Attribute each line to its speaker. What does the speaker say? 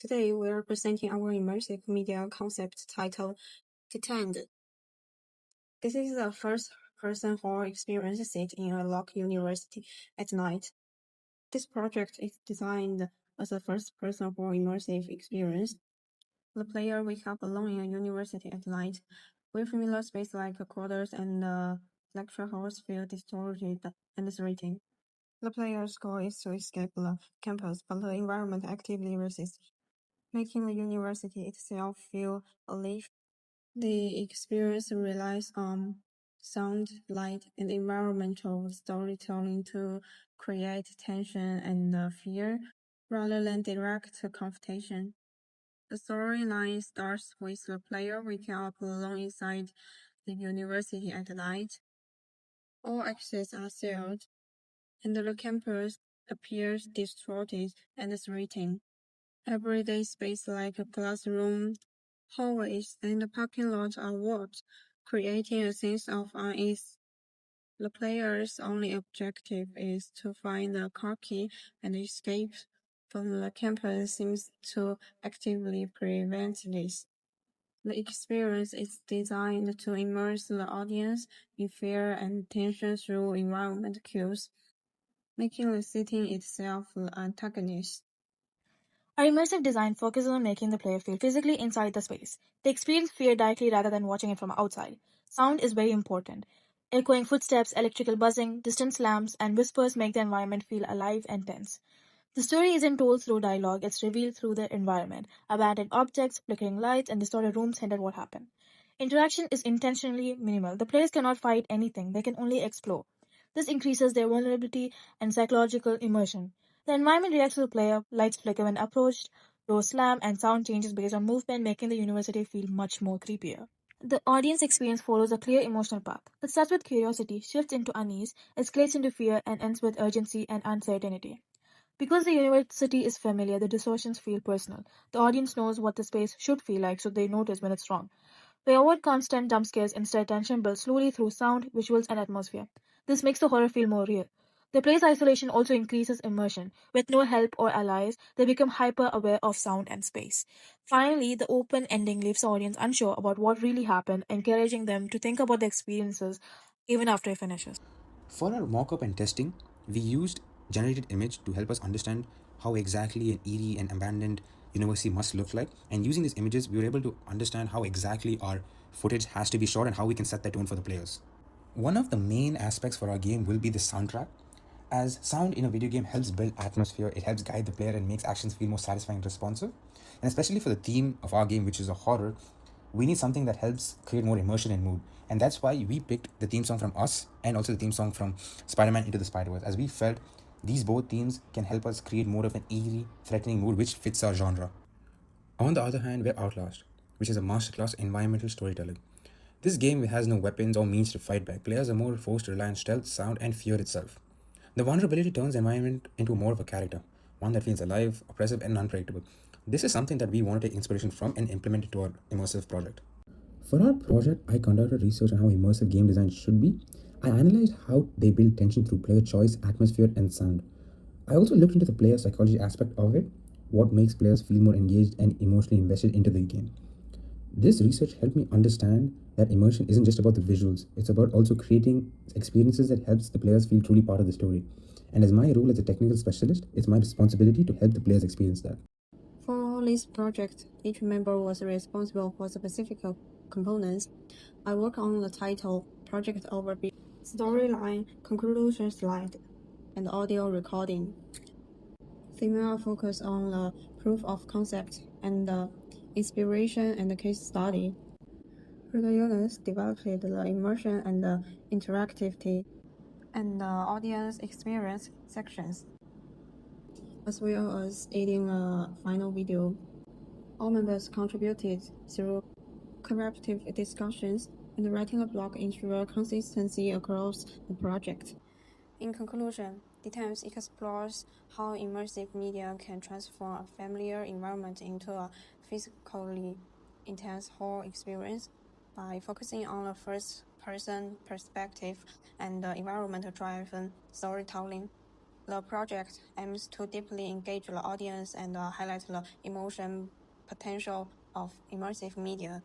Speaker 1: Today, we are presenting our immersive media concept titled Detained. This is a first-person horror experience set in a locked university at night. This project is designed as a first-person horror immersive experience. The player wakes up alone in a university at night, where familiar space like corridors and lecture halls feel distorted and threatening. The player's goal is to escape the campus, but the environment actively resists, making the university itself feel alive. The experience relies on sound, light, and environmental storytelling to create tension and fear rather than direct confrontation. The storyline starts with the player waking up alone inside the university at night. All exits are sealed, and the campus appears distorted and threatening. Everyday space like a classroom, hallways, and the parking lot are warped, creating a sense of unease. The player's only objective is to find the car key and escape from the campus seems to actively prevent this. The experience is designed to immerse the audience in fear and tension through environment cues, making the setting itself the antagonist.
Speaker 2: Our immersive design focuses on making the player feel physically inside the space. They experience fear directly rather than watching it from outside. Sound is very important. Echoing footsteps, electrical buzzing, distant slams, and whispers make the environment feel alive and tense. The story isn't told through dialogue, it's revealed through the environment. Abandoned objects, flickering lights, and distorted rooms hint at what happened. Interaction is intentionally minimal. The players cannot fight anything, they can only explore. This increases their vulnerability and psychological immersion. The environment reacts to the player, lights flicker when approached, doors slam, and sound changes based on movement, making the university feel much more creepier. The audience experience follows a clear emotional path. It starts with curiosity, shifts into unease, escalates into fear, and ends with urgency and uncertainty. Because the university is familiar, the distortions feel personal. The audience knows what the space should feel like, so they notice when it's wrong. They avoid constant jump scares, instead tension builds slowly through sound, visuals, and atmosphere. This makes the horror feel more real. The player's isolation also increases immersion. With no help or allies, they become hyper aware of sound and space. Finally, the open ending leaves the audience unsure about what really happened, encouraging them to think about the experiences even after it finishes.
Speaker 3: For our mock-up and testing, we used generated image to help us understand how exactly an eerie and abandoned university must look like. And using these images, we were able to understand how exactly our footage has to be shot and how we can set that tone for the players. One of the main aspects for our game will be the soundtrack. As sound in a video game helps build atmosphere, it helps guide the player and makes actions feel more satisfying and responsive. And especially for the theme of our game, which is a horror, we need something that helps create more immersion and mood. And that's why we picked the theme song from Us and also the theme song from Spider-Man Into the Spider-Verse, as we felt these both themes can help us create more of an eerie, threatening mood which fits our genre. On the other hand, we're Outlast, which is a masterclass in environmental storytelling. This game has no weapons or means to fight back. Players are more forced to rely on stealth, sound, and fear itself. The vulnerability turns the environment into more of a character, one that feels alive, oppressive, and unpredictable. This is something that we want to take inspiration from and implement it to our immersive project. For our project, I conducted research on how immersive game design should be. I analyzed how they build tension through player choice, atmosphere, and sound. I also looked into the player psychology aspect of it, what makes players feel more engaged and emotionally invested into the game. This research helped me understand that immersion isn't just about the visuals, it's about also creating experiences that helps the players feel truly part of the story. And as my role as a technical specialist, it's my responsibility to help the players experience that.
Speaker 1: For this project, each member was responsible for specific components. I work on the title, project overview, storyline, conclusion slide, and audio recording. Female focus on the proof of concept and the inspiration and the case study. The units developed the immersion and the interactivity and the audience experience sections, as well as aiding a final video. All members contributed through collaborative discussions and writing a blog ensure consistency across the project. In conclusion, Detained explores how immersive media can transform a familiar environment into a physically intense horror experience by focusing on the first-person perspective and the environment-driven storytelling. The project aims to deeply engage the audience and highlight the emotion potential of immersive media.